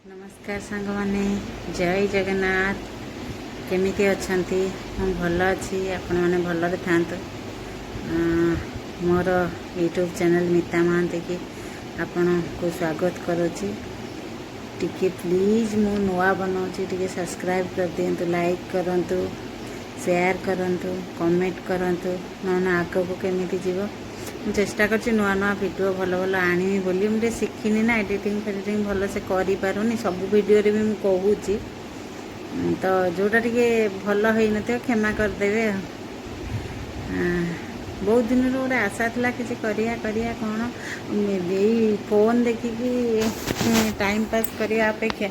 नमस्कार सांग माने जय जगन्नाथ केमिति अछंती हम भल अच्छी आपण मैंने भलरे था मोर यूट्यूब चैनल मिता महांती की आपण को स्वागत करुच्ची टिके प्लीज मु नुआ बनाऊँगी टिके सब्सक्राइब कर दिंतु लाइक करंतु शेयर करंतु कमेंट करंतु ना आग को केमिति जीव मु चेष्टा कर नुआ नुआ भिडियो भल भल आनी बोली मुझे शिखिनी ना एडिटिंग फेडिटिंग भल से करूनी सब वीडियो रे भी मु कहूची तो जोटा टिके भल हो न क्षमा करदेवे बहुत दिन गोटे आशा था कि करिया कौन यही फोन देखिकी टाइम पास करने अपेक्षा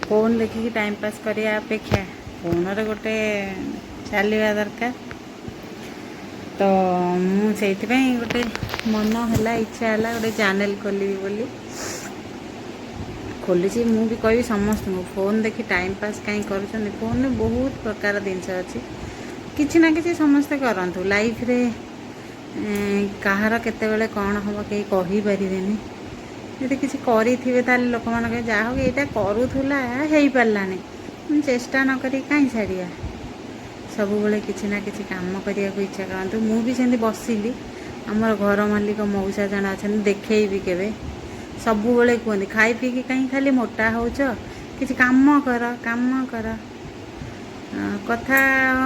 फोन देखिकी टाइम पास करने अपेक्षा फोन रे गोटे चलवा दरकार तो मुझे गोटे मन है इच्छा है गोटे चैनल खोलि बोली खोली मु भी कही समस्त को फोन देखी टाइम पास कहीं कर फोन में बहुत प्रकार जिनस अच्छी किसी ना कि समस्ते करूँ लाइफ रे कहार केतेबेले कौन हम कहीं कहीपरेनि यदि किसी करें लोक मैंने जहा हो यहाँ करूला हो पारानी चेष्टा नक कहीं छाड़िया सब बेले किसी ना किसी काम करने को इच्छा करतु मु भी सेमती बसिली आमर घर मालिक मौसा जन अच्छा देखेबी केवे सब बेले कहते खाई पी कहीं खाली मोटा हो किसी काम कर कथा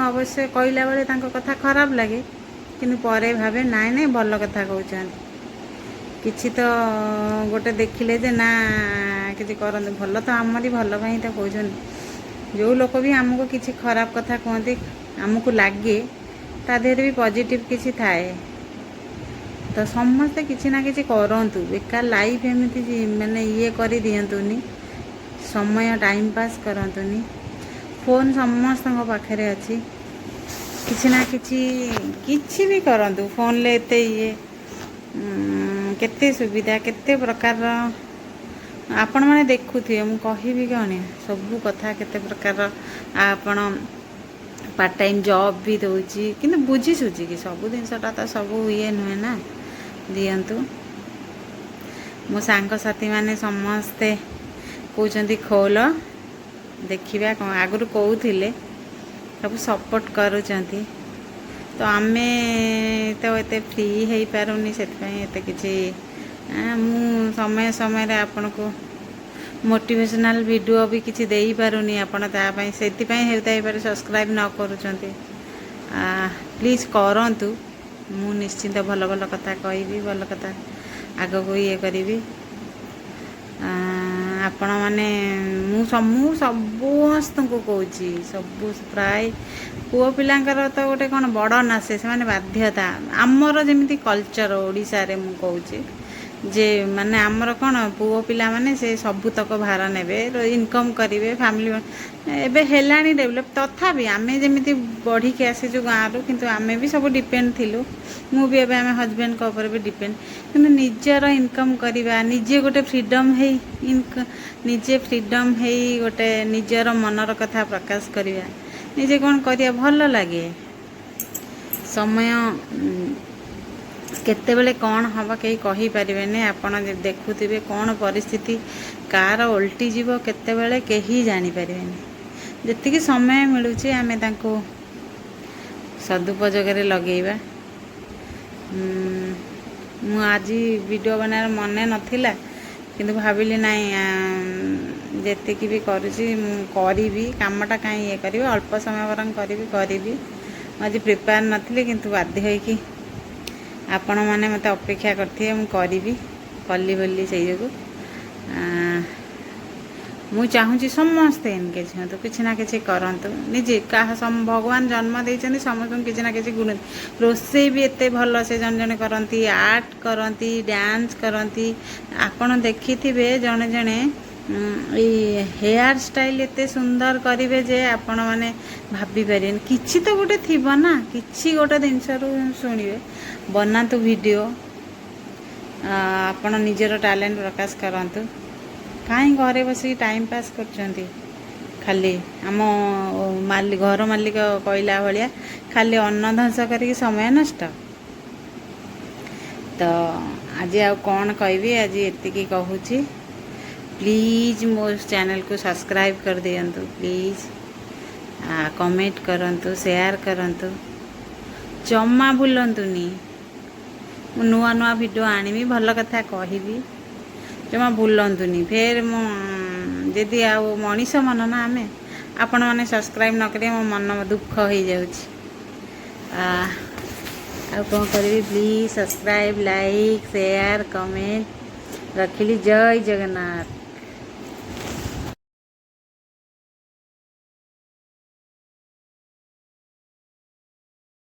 अवश्य कहला बेले कथा खराब लगे किंतु परे भावे नाई नाई भल कथा कहते किसी तो गोटे देखिले जे ना किसी करते भल तो आमरी भल पाई तो कहते जो लोक भी आमको किसी खराब कथा कहते आमको लगे ता देहरे भी पॉजिटिव किसी थाए तो समस्ते किसी ना किसी करंतु बेकार लाइफ एमती माने ये कर दियंतुनी समय टाइम पास करंतुनी फोन समस्त पाखे अच्छी किसी ना किसी भी करंतु फोन ले एते ये केते सुविधा केते प्रकार आपण मैंने देखुए मु कहि कौन सब कथा केते प्रकार आपण पार्ट टाइम जॉब भी दूची कि बुझी सुझी कि सब जिनसटा तो सब ये नुहे ना दियंतु मो सांग साथी माने समस्ते कहते खोल देखा कौन आगु कहते सब सपोर्ट करुँच तो आमे तो ये फ्री हो पारुनी से किसी मु समय समय रे आपन को मोटिवेशनल वीडियो भी किसी दे पारुनी आपन तापाई सेतिपाई हेउताई पारे सब्सक्राइब न करूचंती प्लीज करंतु मु निश्चिंत भल भल कथा कहबी भल कथा आग को ये करी आपण माने मु समस्त को कहूची सब प्राय पुओ पिलांकर तो गोटे कौन बड़ ना से माने बाध्यता आमर जमी कल्चर ओडिशा रे मु कहूची जे माने आमर कौन पुओ पिला माने से सबुतक भार नेबे इनकम करेंगे फैमिली एबे हेलानी डेवलप तथापि आमे जेमिति बढ़ी के आसीचु गाँव किंतु आमे भी सब डिपेंड थिलु मु भी एबे आमे हस्बैंड को ऊपर भी डिपेंड किंतु निजर इनकम करवा निजे गोटे फ्रीडम है निजे फ्रीडम है गोटे निजर मनर कथा प्रकाश करवा निजे कौन करिया भल लगे समय केतेबेले कौन हम कहीं कहीपरेनि आपण देखुवे कौन परिस्थिति कार ओल्टी जीव केतेबेले कहीं जानीपरेनि जी समय मिलूँ आमे तांको सदुपयोग लगेगा मु आज वीडियो बनार मन नथिला किंतु भाविली नाई जेतिकी भी करुची करी कामटा कहीं ये करी अल्प समय बरং करी आज प्रिपेयर नथिले किंतु बाध्य होइकी आपण मैंने मत अपेक्षा करते मुझे कली बोली से जो मु चाहूँगी समस्ते एनगेज हूँ किसी ना कि करतु निजे क्या भगवान जन्म देते समस्त किसी ना कि गुण रोसे भी एत भल से जन जन करती आर्ट करती डांस करती आपण देखि जड़े जड़े हेयर स्टाइल एते सुंदर करेंगे जे आपण मैंने भाभी पारे किसी तो गोटे थी ना कि गोटे जिनस शुणे बनातु वीडियो आपण निजर टैलेंट प्रकाश करतु कहीं घरे बस टाइम पास कर खाली आम घर मालिक कहला भाया खाली अन्न ध्वंस कर समय नष्ट तो आज आ कौन कहबी आज एतिकी कहूँ प्लीज मो चैनल को सब्सक्राइब कर दियंतु प्लीज कमेंट करंतु शेयर करंतु जमा भूलंतुनी मु नुआ नुआ वीडियो आनिबी भल कथा कहबी जमा भूलंतुनी फिर मो जदि आ मनीष मन ना आमे आपण मैंने सब्सक्राइब न करें मो मन दुख हो जाउछि कौन करी please subscribe like share comment रखिली जय जगन्नाथ।